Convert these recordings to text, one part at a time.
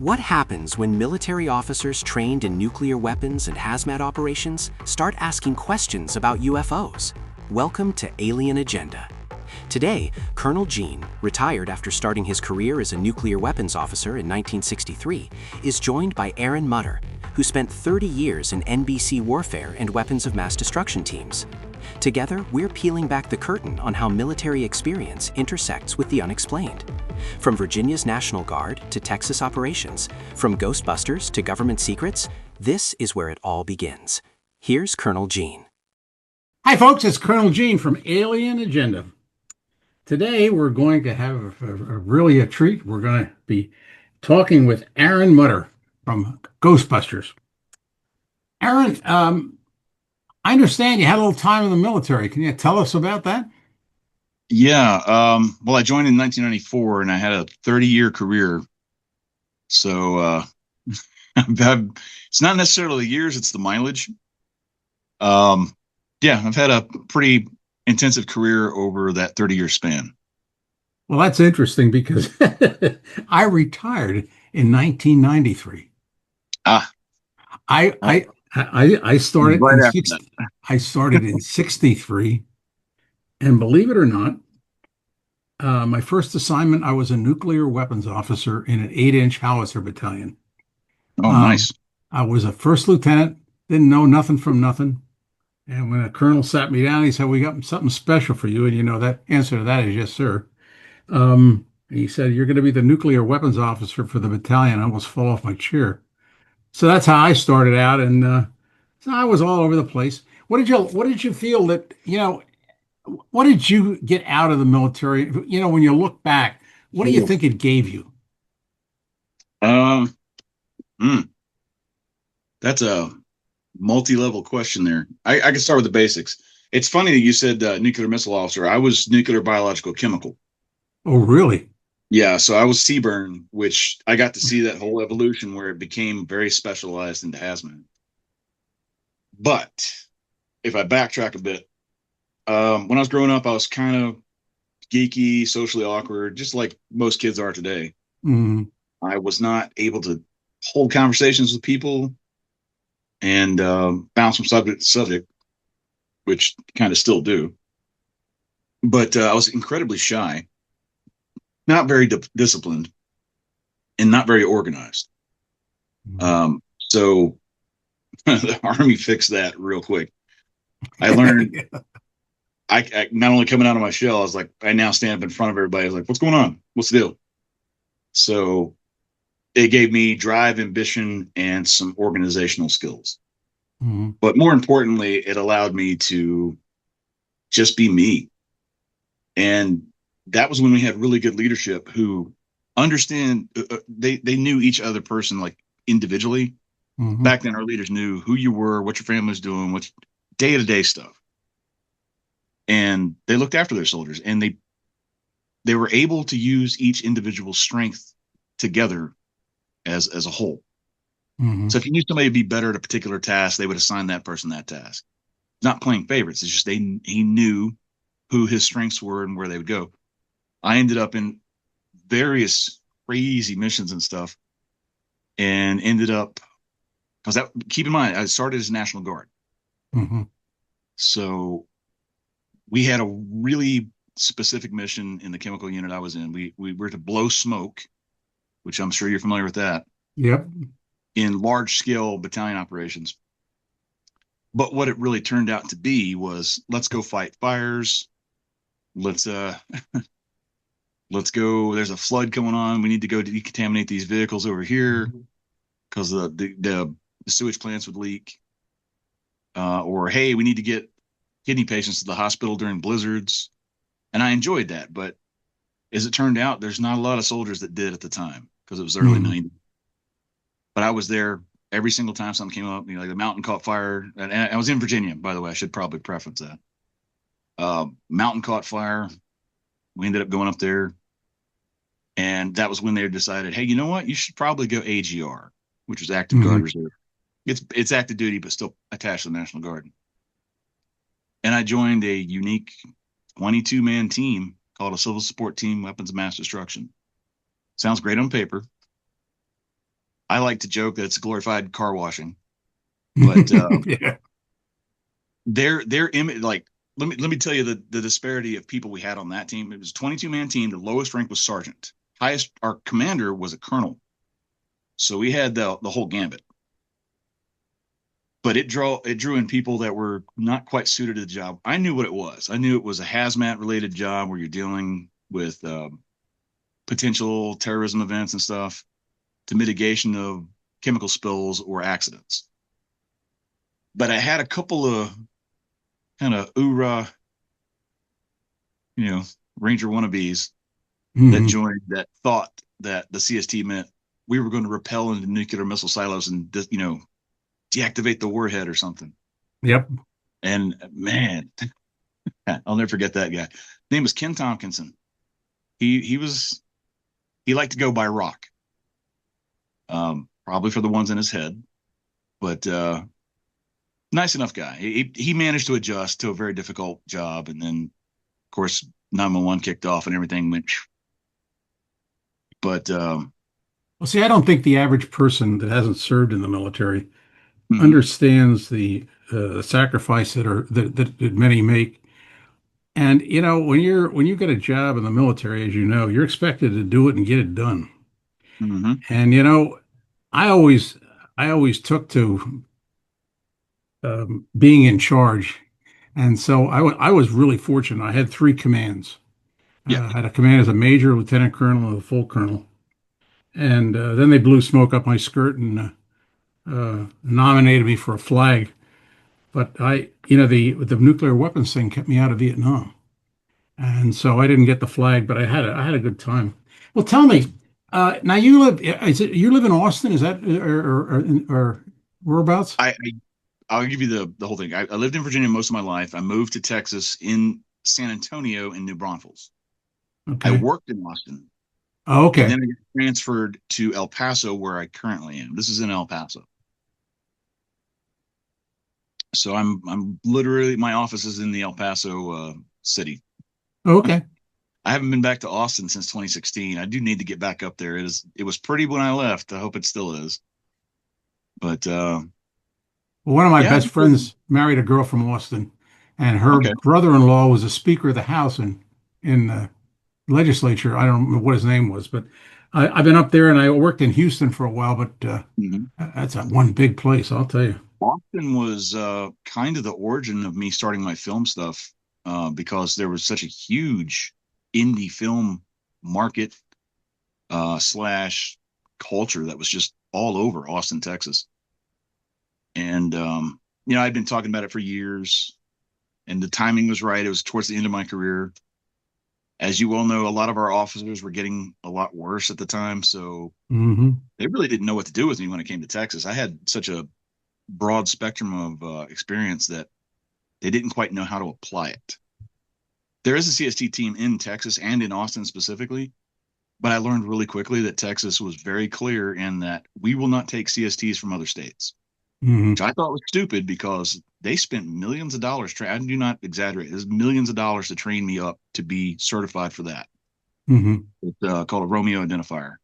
What happens when military officers trained in nuclear weapons and hazmat operations start asking questions about UFOs? Welcome to Alien Agenda. Today, Colonel Gene, retired after starting his career as a nuclear weapons officer in 1963, is joined by Aaron Mutter, who spent 30 years in NBC warfare and weapons of mass destruction teams. Together, we're peeling back the curtain on how military experience intersects with the unexplained. From Virginia's National Guard to Texas operations, from Ghostbusters to government secrets, this is where it all begins. Here's Colonel Gene. Hi, folks. It's Colonel Gene from Alien Agenda. Today, we're going to have really a treat. We're going to be talking with Aaron Mutter from Ghostbusters. Aaron, I understand you had a little time in the military. Can you tell us about that? Yeah. Well, I joined in 1994 and I had a 30-year career. So it's not necessarily the years, it's the mileage. Yeah, I've had a pretty intensive career over that 30-year span. Well, that's interesting because I retired in 1993. I started right in after that. I started in 63, and believe it or not, my first assignment, I was a nuclear weapons officer in an 8-inch howitzer battalion. Oh, nice. I was a first lieutenant, didn't know nothing from nothing. And when a colonel sat me down, he said, "We got something special for you." And you know, that answer to that is yes, sir. He said, "You're going to be the nuclear weapons officer for the battalion." I almost fell off my chair. So that's how I started out. And so I was all over the place. What did you feel that, what did you get out of the military? When you look back, what do you think it gave you? Um, hmm, that's a multi-level question there. I can start with the basics. It's funny that you said nuclear missile officer. I was nuclear biological chemical. Oh, really? Yeah, so I was CBRN, which I got to see that whole evolution where it became very specialized into hazmat. But if I backtrack a bit, when I was growing up, I was kind of geeky, socially awkward, just like most kids are today. Mm. I was not able to hold conversations with people and bounce from subject to subject, which kind of still do. But I was incredibly shy, not very disciplined, and not very organized. So the Army fixed that real quick. I learned, I not only coming out of my shell, I was like, I now stand up in front of everybody. I was like, what's going on? What's the deal? So it gave me drive, ambition, and some organizational skills. Mm-hmm. But more importantly, it allowed me to just be me. And that was when we had really good leadership who understand, they knew each other person like individually. Mm-hmm. Back then, our leaders knew who you were, what your family was doing, what's day-to-day stuff. And they looked after their soldiers, and they were able to use each individual's strength together as a whole. Mm-hmm. So if you knew somebody would be better at a particular task, they would assign that person that task. Not playing favorites. It's just he knew who his strengths were and where they would go. I ended up in various crazy missions and stuff, and ended up because that. Keep in mind, I started as National Guard, Mm-hmm. so we had a really specific mission in the chemical unit I was in. We were to blow smoke, which I'm sure you're familiar with that. Yep. In large scale battalion operations. But what it really turned out to be was, let's go fight fires. Let's let's go. There's a flood going on. We need to go decontaminate these vehicles over here because the sewage plants would leak. Or, hey, we need to get kidney patients to the hospital during blizzards. And I enjoyed that. But as it turned out, there's not a lot of soldiers that did at the time because it was the early 90s. But I was there every single time something came up. Like the mountain caught fire. And I was in Virginia, by the way. I should probably preference that. Mountain caught fire. We ended up going up there. And that was when they decided, hey, you know what? You should probably go AGR, which is Active Guard Reserve. It's active duty, but still attached to the National Guard. And I joined a unique 22-man team called a Civil Support Team, Weapons of Mass Destruction. Sounds great on paper. I like to joke that it's glorified car washing, but Yeah. their image, like, let me tell you the disparity of people we had on that team. It was a 22-man team. The lowest rank was sergeant. Highest, our commander was a colonel. So we had the whole gambit. But it drew in people that were not quite suited to the job. I knew what it was. I knew it was a hazmat related job where you're dealing with potential terrorism events and stuff, to mitigation of chemical spills or accidents. But I had a couple of kind of oorah, Ranger wannabes that Hmm. joined, that thought that the CST meant we were going to repel into nuclear missile silos and deactivate the warhead or something. Yep. And man, I'll never forget that guy. His name was Ken Tompkinson. He liked to go by Rock, probably for the ones in his head, but nice enough guy. He managed to adjust to a very difficult job, and then of course 911 kicked off and everything went. But Well, see, I don't think the average person that hasn't served in the military mhm, understands the sacrifice that many make. And when you get a job in the military, as you know, you're expected to do it and get it done. mhm, And I always I always took to being in charge, and so I was really fortunate. I had three commands. yeah, I had a command as a major, lieutenant colonel, and a full colonel. And then they blew smoke up my skirt and nominated me for a flag. But the nuclear weapons thing kept me out of Vietnam, and so I didn't get the flag. But I had a good time. Well, tell me, now you live in Austin? Is that or whereabouts? I'll give you the whole thing. I lived in Virginia most of my life. I moved to Texas in San Antonio and New Braunfels. I Okay. worked in Austin, Oh, and okay. then I got transferred to El Paso, where I currently am. This is in El Paso. So I'm literally, my office is in the El Paso city. Oh, okay. I haven't been back to Austin since 2016. I do need to get back up there. It was pretty when I left. I hope it still is. But Well, one of my yeah, best friends married a girl from Austin, and her okay. brother-in-law was a Speaker of the House in the legislature. I don't know what his name was, but I've been up there, and I worked in Houston for a while. But Mhm. that's a one big place, I'll tell you. Austin was kind of the origin of me starting my film stuff, because there was such a huge indie film market slash culture that was just all over Austin, Texas. And I'd been talking about it for years, and the timing was right. It was towards the end of my career. As you well know, a lot of our officers were getting a lot worse at the time, so Hmm. they really didn't know what to do with me when it came to Texas. I had such a broad spectrum of experience that they didn't quite know how to apply it. There is a CST team in Texas and in Austin specifically, but I learned really quickly that Texas was very clear in that we will not take CSTs from other states, Hmm. which I thought was stupid because they spent millions of dollars. I do not exaggerate. There's millions of dollars to train me up to be certified for that. Hmm. It's called a Romeo identifier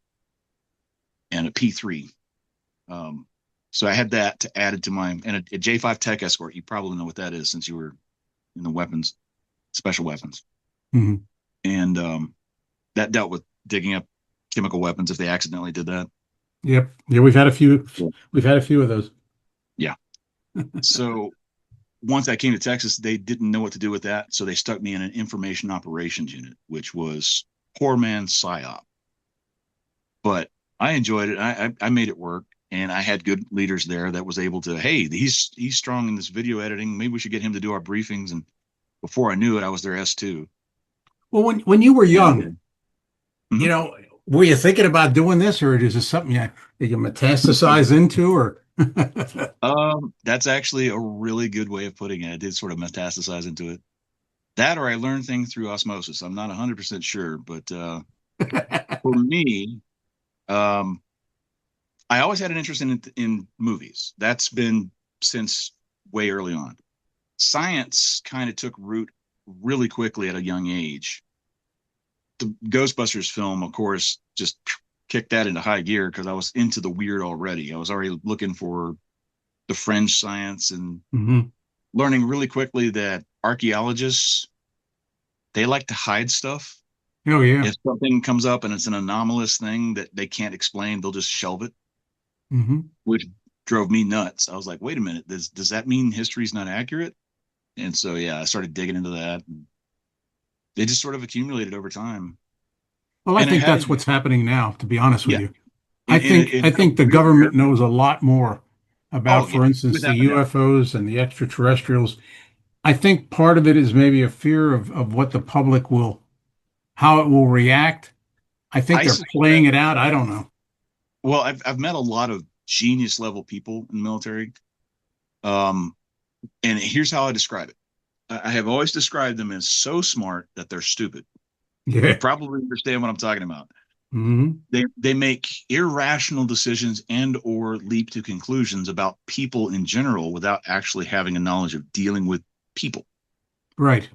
and a P3. Um, so I had that to add it to my, and a J5 tech escort. You probably know what that is since you were in the weapons, special weapons. Hmm. And that dealt with digging up chemical weapons if they accidentally did that. Yep. Yeah, we've had a few. Yeah. We've had a few of those. Yeah. So once I came to Texas, they didn't know what to do with that. So they stuck me in an information operations unit, which was poor man's psyop. But I enjoyed it. I made it work. And I had good leaders there that was able to, hey, he's strong in this video editing. Maybe we should get him to do our briefings. And before I knew it, I was their S2. Well, when you were And young, you mhm. know, were you thinking about doing this, or is this something you metastasize into, or? That's actually a really good way of putting it. I did sort of metastasize into it. That or I learned things through osmosis. I'm not 100% sure, but for me, um, I always had an interest in movies. That's been since way early on. Science kind of took root really quickly at a young age. The Ghostbusters film, of course, just kicked that into high gear because I was into the weird already. I was already looking for the fringe science and Hmm. learning really quickly that archaeologists, they like to hide stuff. Oh yeah. If something comes up and it's an anomalous thing that they can't explain, they'll just shelve it, Hmm. which drove me nuts. I was like, wait a minute, does that mean history's not accurate? And so yeah, I started digging into that. And they just sort of accumulated over time. Well, I And it think had that's what's happening now, to be honest with yeah, you. I and think it I had a think the weird government character. knows a lot more about, Oh yeah, for instance, the without a doubt. UFOs and the extraterrestrials. I think part of it is maybe a fear of what the public will, how it will react. I think I they're playing suspect. it out. I don't know. Well, I've met a lot of genius level people in the military. Um, and here's how I describe it. I have always described them as so smart that they're stupid. You Yeah. probably understand what I'm talking about. Hmm. They make irrational decisions and or leap to conclusions about people in general without actually having a knowledge of dealing with people. Right.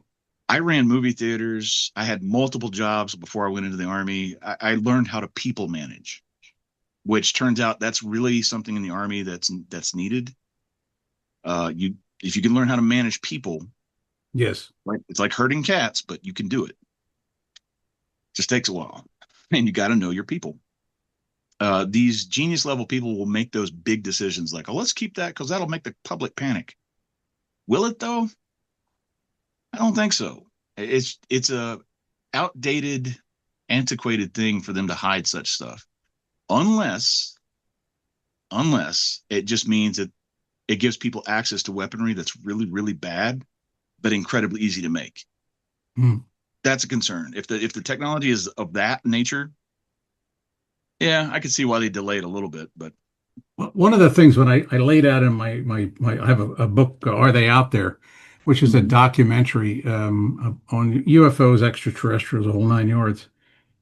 I ran movie theaters. I had multiple jobs before I went into the army. I learned how to people manage, which turns out that's really something in the army that's needed. You if you can learn how to manage people, Yes. right? It's like herding cats, but you can do it. Just takes a while, and you got to know your people. These genius level people will make those big decisions, like, oh, let's keep that because that'll make the public panic. Will it though? I don't think so. It's a outdated, antiquated thing for them to hide such stuff, unless it just means that it gives people access to weaponry that's really really bad but incredibly easy to make. Hmm. That's a concern. If the technology is of that nature, yeah, I could see why they delayed a little bit. But Well, one of the things when I laid out in my I have a book, Are They Out There, which is a mm-hmm. documentary on UFOs, extraterrestrials, the whole nine yards.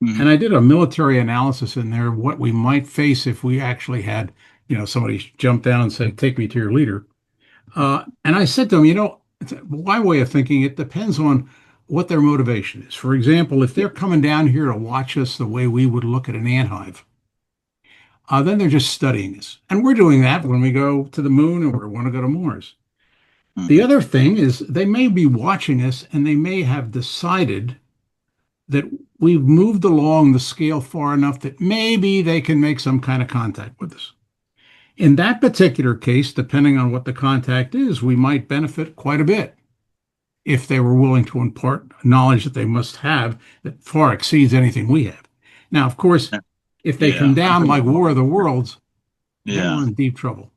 Mm-hmm. And I did a military analysis in there of what we might face if we actually had, somebody jump down and say, "Take me to your leader." And I said to them, my way of thinking, it depends on what their motivation is. For example, if Yeah. they're coming down here to watch us the way we would look at an ant hive, then they're just studying us. And we're doing that when we go to the moon or we want to go to Mars. The Mm-hmm. other thing is they may be watching us and they may have decided that we've moved along the scale far enough that maybe they can make some kind of contact with us. In that particular case, depending on what the contact is, we might benefit quite a bit if they were willing to impart knowledge that they must have that far exceeds anything we have. Now, of course, if they come Yeah, I'm down totally like War of the involved. Worlds, then Yeah, we're in deep trouble.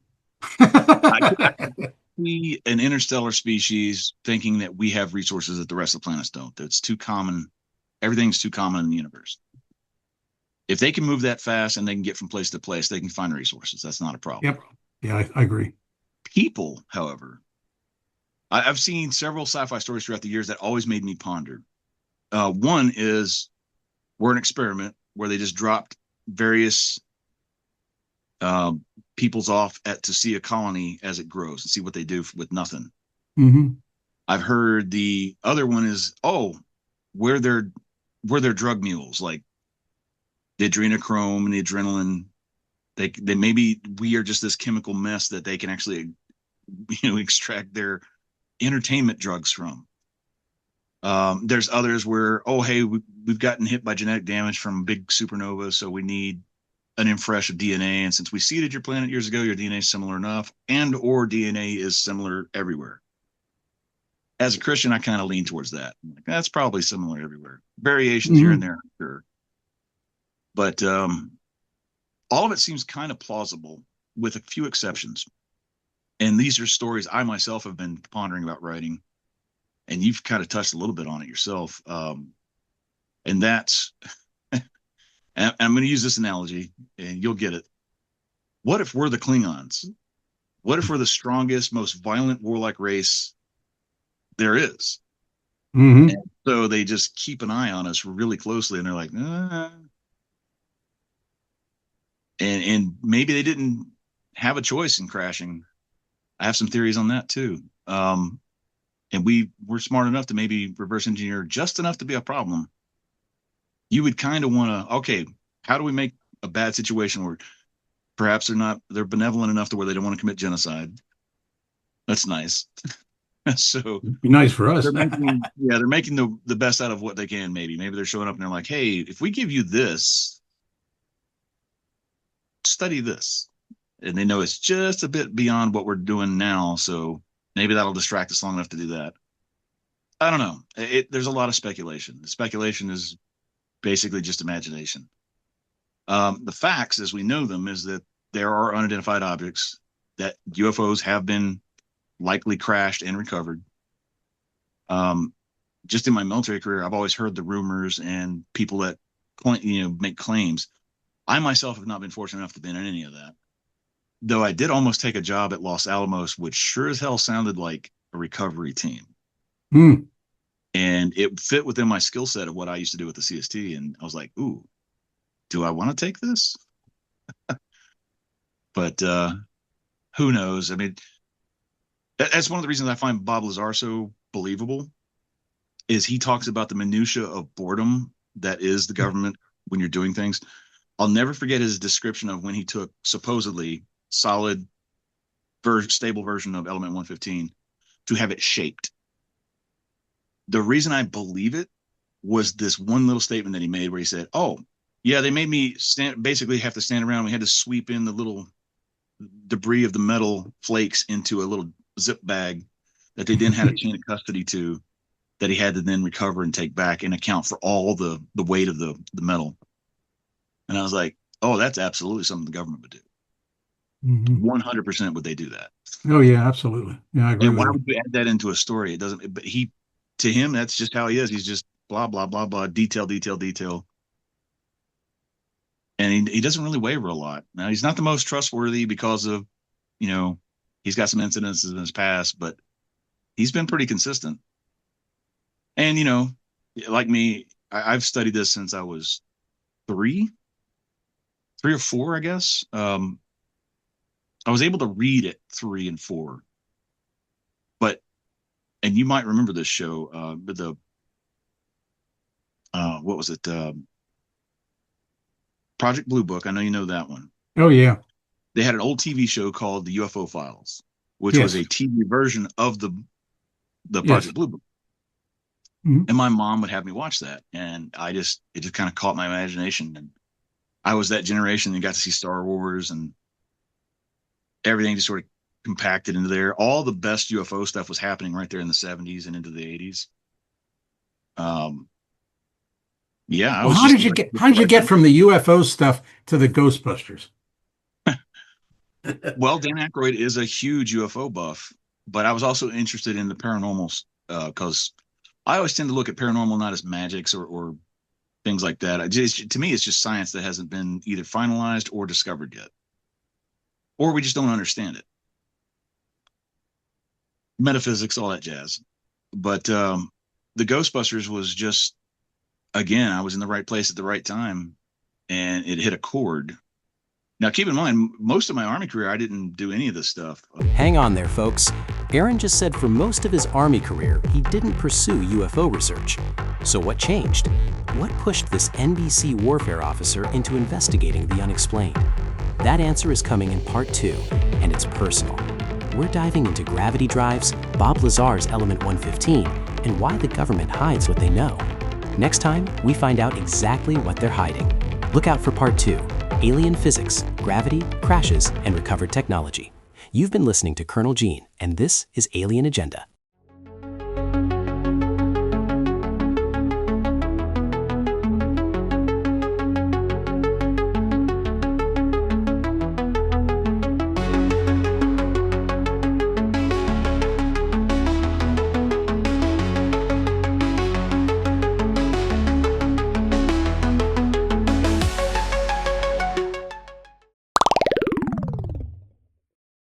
I could see an interstellar species thinking that we have resources that the rest of the planets don't. That's too common. Everything's too common in the universe. If they can move that fast and they can get from place to place, they can find resources. That's not a problem. Yep. Yeah, I agree. People, however, I've seen several sci-fi stories throughout the years that always made me ponder. One is we're an experiment where they just dropped various uh, peoples off to see a colony as it grows and see what they do with nothing. Hmm. I've heard the other one is, oh, we're their drug mules, like the adrenochrome and the adrenaline. They maybe we are just this chemical mess that they can actually extract their entertainment drugs from. There's others where, oh, hey, we've gotten hit by genetic damage from big supernova, so we need an infresh of DNA. And since we seeded your planet years ago, your DNA is similar enough, and or DNA is similar everywhere. As a Christian, I kind of lean towards that. Like, that's probably similar everywhere. Variations here and Hmm. there, sure. But all of it seems kind of plausible with a few exceptions. And these are stories I myself have been pondering about writing. And you've kind of touched a little bit on it yourself. And that's, and I'm going to use this analogy and you'll get it. What if we're the Klingons? What if we're the strongest, most violent, warlike race there is? Hmm. And so they just keep an eye on us really closely and they're like, and maybe they didn't have a choice in crashing. I have some theories on that too. And we were smart enough to maybe reverse engineer just enough to be a problem. You would kind of want to, okay, how do we make a bad situation where perhaps they're benevolent enough to where they don't want to commit genocide. That's nice. So Be nice for us. they're making the best out of what they can. Maybe they're showing up and they're like, hey, if we give you this, study this. And they know it's just a bit beyond what we're doing now. So maybe that'll distract us long enough to do that. I don't know. There's a lot of speculation. The speculation is basically just imagination. The facts, as we know them, is that there are unidentified objects, that UFOs have been likely crashed and recovered. Just in my military career, I've always heard the rumors and people that make claims. I myself have not been fortunate enough to be in any of that. Though I did almost take a job at Los Alamos, which sure as hell sounded like a recovery team. And it fit within my skill set of what I used to do with the CST. And I was like, ooh, do I want to take this? But who knows? I mean, that's one of the reasons I find Bob Lazar so believable, is he talks about the minutia of boredom that is the government when you're doing things. I'll never forget his description of when he took supposedly solid, stable version of element 115 to have it shaped. The reason I believe it was this one little statement that he made where he said, oh, yeah, they made me basically have to stand around. We had to sweep in the little debris of the metal flakes into a little zip bag that they then had a chain of custody to, that he had to then recover and take back and account for all the weight of the metal. And I was like, oh, that's absolutely something the government would do. 100% would they do that. Oh, yeah, absolutely. Yeah, I agree. And why would you add that into a story? It doesn't, but to him, that's just how he is. He's just blah, blah, blah, blah, detail. And he doesn't really waver a lot. Now, he's not the most trustworthy because of, he's got some incidents in his past, but he's been pretty consistent. And, like me, I've studied this since I was 3 or 4, I guess. I was able to read at 3 and 4, and you might remember this show, what was it? Project Blue Book. I know you know that one. Oh, yeah. They had an old TV show called The UFO Files, which was a TV version of the Project Blue Book. And my mom would have me watch that. And it just kind of caught my imagination. And I was that generation that got to see Star Wars, and everything just sort of compacted into there. All the best UFO stuff was happening right there in the 70s and into the 80s. Yeah. Well, how did you get from the UFO stuff to the Ghostbusters? Well, Dan Aykroyd is a huge UFO buff, but I was also interested in the paranormal because I always tend to look at paranormal not as magics or things like that. To me, it's just science that hasn't been either finalized or discovered yet, or we just don't understand it. Metaphysics, all that jazz. But the Ghostbusters was just, again, I was in the right place at the right time, and it hit a chord. Now, keep in mind, most of my Army career, I didn't do any of this stuff. Hang on there, folks. Aaron just said for most of his Army career, he didn't pursue UFO research. So what changed? What pushed this NBC warfare officer into investigating the unexplained? That answer is coming in part 2, and it's personal. We're diving into gravity drives, Bob Lazar's element 115, and why the government hides what they know. Next time, we find out exactly what they're hiding. Look out for part 2, Alien Physics, Gravity, Crashes, and Recovered Technology. You've been listening to Colonel Gene, and this is Alien Agenda.